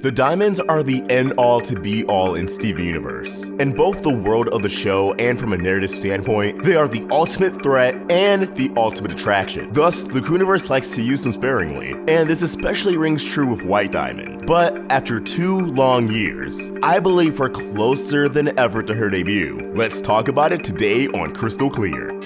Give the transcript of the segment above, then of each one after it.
The diamonds are the end-all to be-all in Steven Universe. In both the world of the show and from a narrative standpoint, they are the ultimate threat and the ultimate attraction. Thus, the Crewniverse likes to use them sparingly, and this especially rings true with White Diamond. But after 2 long years, I believe we're closer than ever to her debut. Let's talk about it today on Crystal Clear.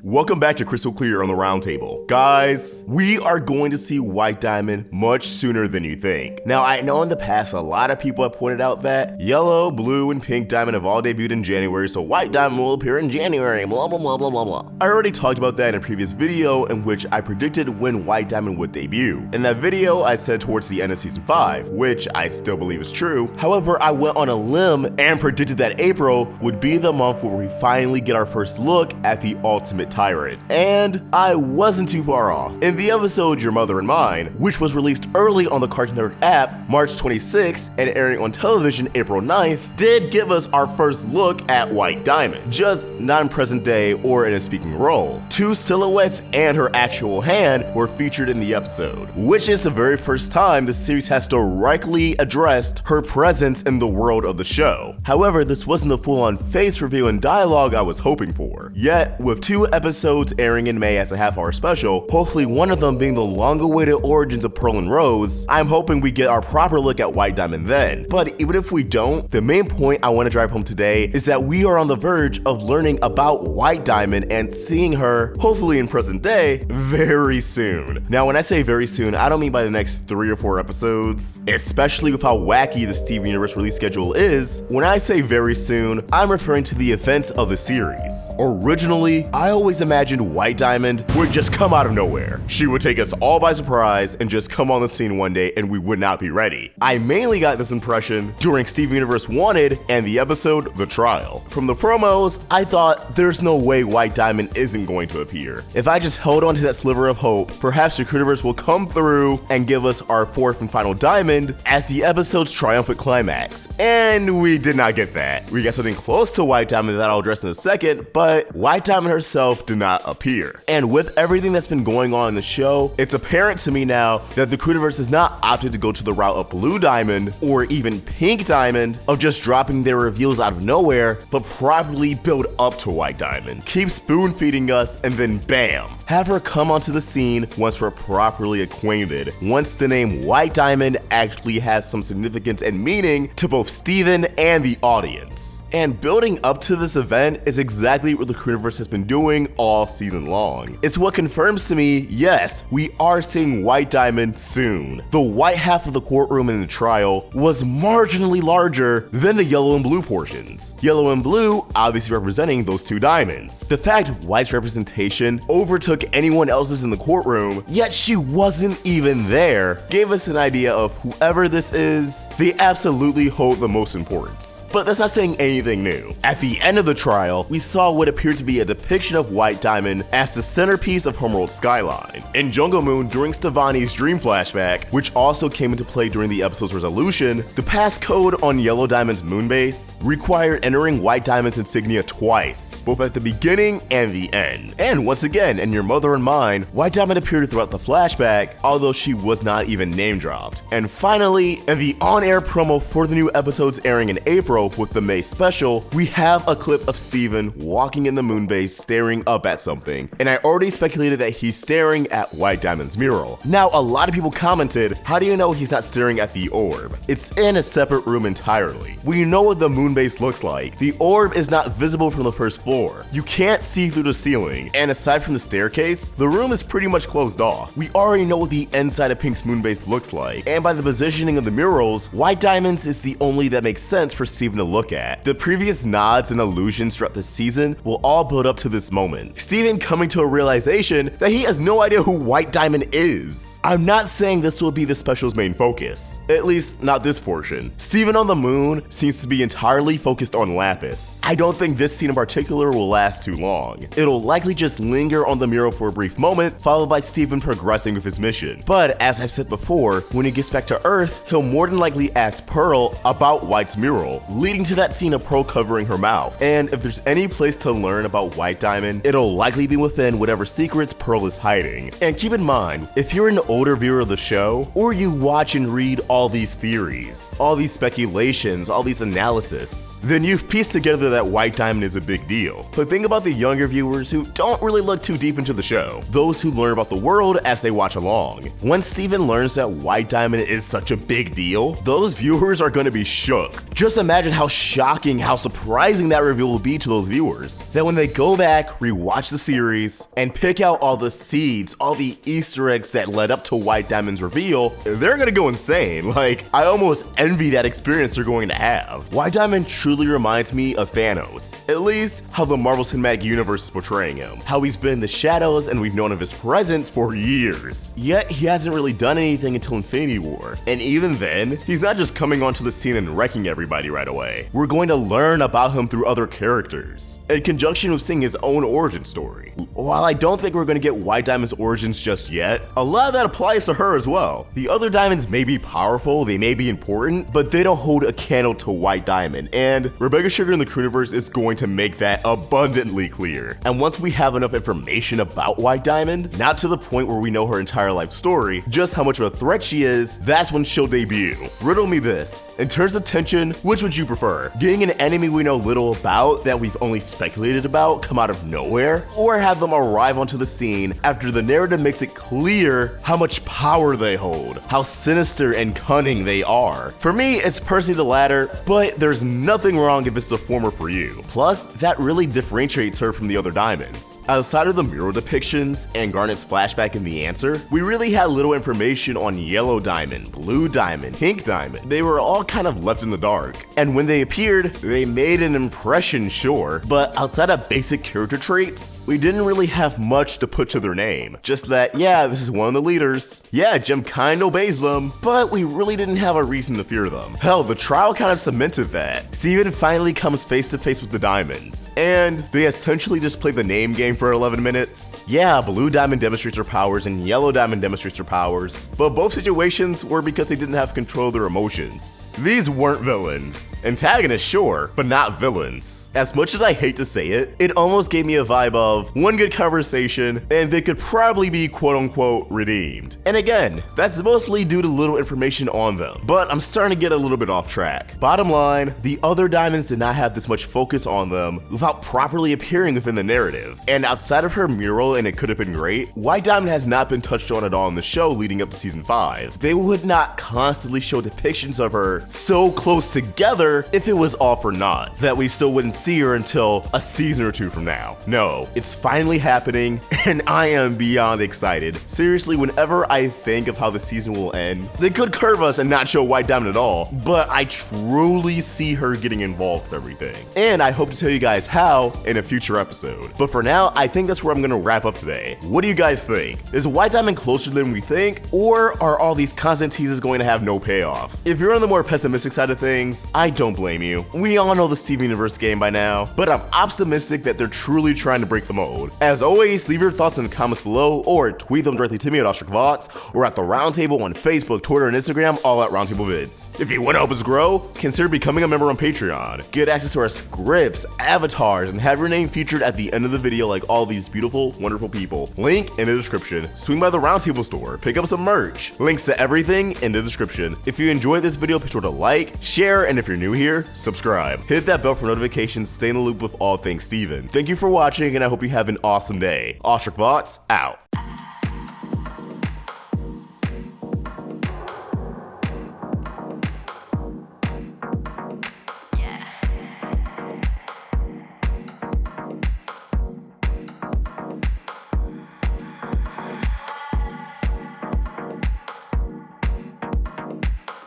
Welcome back to Crystal Clear on the Roundtable. Guys, we are going to see White Diamond much sooner than you think. Now, I know in the past a lot of people have pointed out that Yellow, Blue, and Pink Diamond have all debuted in January, so White Diamond will appear in January, blah blah blah blah blah blah. I already talked about that in a previous video in which I predicted when White Diamond would debut. In that video, I said towards the end of Season 5, which I still believe is true. However, I went on a limb and predicted that April would be the month where we finally get our first look at the ultimate tyrant. And I wasn't too far off. In the episode Your Mother and Mine, which was released early on the Cartoon Network app March 26th and airing on television April 9th, did give us our first look at White Diamond, just not in present day or in a speaking role. 2 silhouettes and her actual hand were featured in the episode, which is the very first time the series has directly addressed her presence in the world of the show. However, this wasn't the full-on face reveal and dialogue I was hoping for. Yet, with 2 episodes airing in May as a half-hour special, hopefully one of them being the long-awaited origins of Pearl and Rose, I'm hoping we get our proper look at White Diamond then. But even if we don't, the main point I want to drive home today is that we are on the verge of learning about White Diamond and seeing her, hopefully in present day, very soon. Now, when I say very soon, I don't mean by the next 3 or 4 episodes, especially with how wacky the Steven Universe release schedule is. When I say very soon, I'm referring to the events of the series. Originally, I always imagined White Diamond would just come out of nowhere. She would take us all by surprise and just come on the scene one day and we would not be ready. I mainly got this impression during Steven Universe Wanted and the episode The Trial. From the promos, I thought there's no way White Diamond isn't going to appear. If I just held on to that sliver of hope, perhaps the Crewniverse will come through and give us our 4th and final diamond as the episode's triumphant climax. And we did not get that. We got something close to White Diamond that I'll address in a second, but White Diamond herself did not appear. And with everything that's been going on in the show, it's apparent to me now that the Crewniverse has not opted to go to the route of Blue Diamond or even Pink Diamond of just dropping their reveals out of nowhere, but properly build up to White Diamond. Keep spoon feeding us and then bam, have her come onto the scene once we're properly acquainted, once the name White Diamond actually has some significance and meaning to both Steven and the audience. And building up to this event is exactly what the Crewniverse has been doing all season long. It's what confirms to me, yes, we are seeing White Diamond soon. The white half of the courtroom in the trial was marginally larger than the yellow and blue portions. Yellow and blue obviously representing those 2 diamonds. The fact White's representation overtook anyone else's in the courtroom, yet she wasn't even there, gave us an idea of whoever this is, they absolutely hold the most importance. But that's not saying anything new. At the end of the trial, we saw what appeared to be a depiction of White Diamond as the centerpiece of Homeworld's skyline. In Jungle Moon, during Stevani's dream flashback, which also came into play during the episode's resolution, the passcode on Yellow Diamond's moonbase required entering White Diamond's insignia twice, both at the beginning and the end. And once again, in Your Mother and Mine, White Diamond appeared throughout the flashback, although she was not even name dropped. And finally, in the on-air promo for the new episodes airing in April with the May special, we have a clip of Steven walking in the moonbase staring up at something, and I already speculated that he's staring at White Diamond's mural. Now, a lot of people commented, how do you know he's not staring at the orb? It's in a separate room entirely. We know what the moonbase looks like. The orb is not visible from the first floor. You can't see through the ceiling, and aside from the staircase, the room is pretty much closed off. We already know what the inside of Pink's moonbase looks like, and by the positioning of the murals, White Diamond's is the only that makes sense for Steven to look at. The previous nods and allusions throughout the season will all build up to this moment. Steven coming to a realization that he has no idea who White Diamond is. I'm not saying this will be the special's main focus, at least not this portion. Steven on the moon seems to be entirely focused on Lapis. I don't think this scene in particular will last too long. It'll likely just linger on the mural for a brief moment, followed by Steven progressing with his mission. But as I've said before, when he gets back to Earth, he'll more than likely ask Pearl about White's mural, leading to that scene of Pearl covering her mouth. And if there's any place to learn about White Diamond, then it'll likely be within whatever secrets Pearl is hiding. And keep in mind, if you're an older viewer of the show, or you watch and read all these theories, all these speculations, all these analysis, then you've pieced together that White Diamond is a big deal. But think about the younger viewers who don't really look too deep into the show, those who learn about the world as they watch along. When Steven learns that White Diamond is such a big deal, those viewers are gonna be shook. Just imagine how shocking, how surprising that reveal will be to those viewers, that when they go back, rewatch the series, and pick out all the seeds, all the Easter eggs that led up to White Diamond's reveal, they're gonna go insane. Like, I almost envy that experience they're going to have. White Diamond truly reminds me of Thanos, at least how the Marvel Cinematic Universe is portraying him, how he's been in the shadows and we've known of his presence for years. Yet he hasn't really done anything until Infinity War, and even then, he's not just coming onto the scene and wrecking everybody right away. We're going to learn about him through other characters, in conjunction with seeing his own origin story. While I don't think we're going to get White Diamond's origins just yet, a lot of that applies to her as well. The other diamonds may be powerful, they may be important, but they don't hold a candle to White Diamond, and Rebecca Sugar in the Crewniverse is going to make that abundantly clear. And once we have enough information about White Diamond, not to the point where we know her entire life story, just how much of a threat she is, that's when she'll debut. Riddle me this. In terms of tension, which would you prefer? Getting an enemy we know little about that we've only speculated about come out of nowhere? Or have them arrive onto the scene after the narrative makes it clear how much power they hold, how sinister and cunning they are? For me, it's personally the latter, but there's nothing wrong if it's the former for you. Plus, that really differentiates her from the other diamonds. Outside of the mural depictions and Garnet's flashback in The Answer, we really had little information on Yellow Diamond, Blue Diamond, Pink Diamond. They were all kind of left in the dark. And when they appeared, they made an impression, sure, but outside of basic character traits, we didn't really have much to put to their name. Just that, yeah, this is one of the leaders. Yeah, Jem kind of obeys them, but we really didn't have a reason to fear them. Hell, the trial kind of cemented that. Steven finally comes face to face with the diamonds, and they essentially just play the name game for 11 minutes. Yeah, Blue Diamond demonstrates her powers and Yellow Diamond demonstrates her powers, but both situations were because they didn't have control of their emotions. These weren't villains. Antagonists, sure, but not villains. As much as I hate to say it, it almost gave me a vibe of one good conversation and they could probably be quote-unquote redeemed. And again, that's mostly due to little information on them, but I'm starting to get a little bit off track. Bottom line, the other diamonds did not have this much focus on them without properly appearing within the narrative. And outside of her mural, and it could have been great, White Diamond has not been touched on at all in the show leading up to season 5. They would not constantly show depictions of her so close together if it was all for naught, that we still wouldn't see her until a season or two from now. No, it's finally happening, and I am beyond excited. Seriously, whenever I think of how the season will end, they could curve us and not show White Diamond at all, but I truly see her getting involved with everything. And I hope to tell you guys how in a future episode. But for now, I think that's where I'm gonna wrap up today. What do you guys think? Is White Diamond closer than we think, or are all these constant teases going to have no payoff? If you're on the more pessimistic side of things, I don't blame you. We all know the Steven Universe game by now, but I'm optimistic that they're truly trying to break the mold. As always, leave your thoughts in the comments below, or tweet them directly to me at AwestruckVox, or at the Roundtable on Facebook, Twitter, and Instagram, all at Roundtable Vids. If you want to help us grow, consider becoming a member on Patreon. Get access to our scripts, avatars, and have your name featured at the end of the video like all these beautiful, wonderful people. Link in the description. Swing by the Roundtable store, pick up some merch. Links to everything in the description. If you enjoyed this video, be sure to like, share, and if you're new here, subscribe. Hit that bell for notifications, stay in the loop with all things Steven. Thank you for watching, and I hope you have an awesome day. AwestruckVox, out.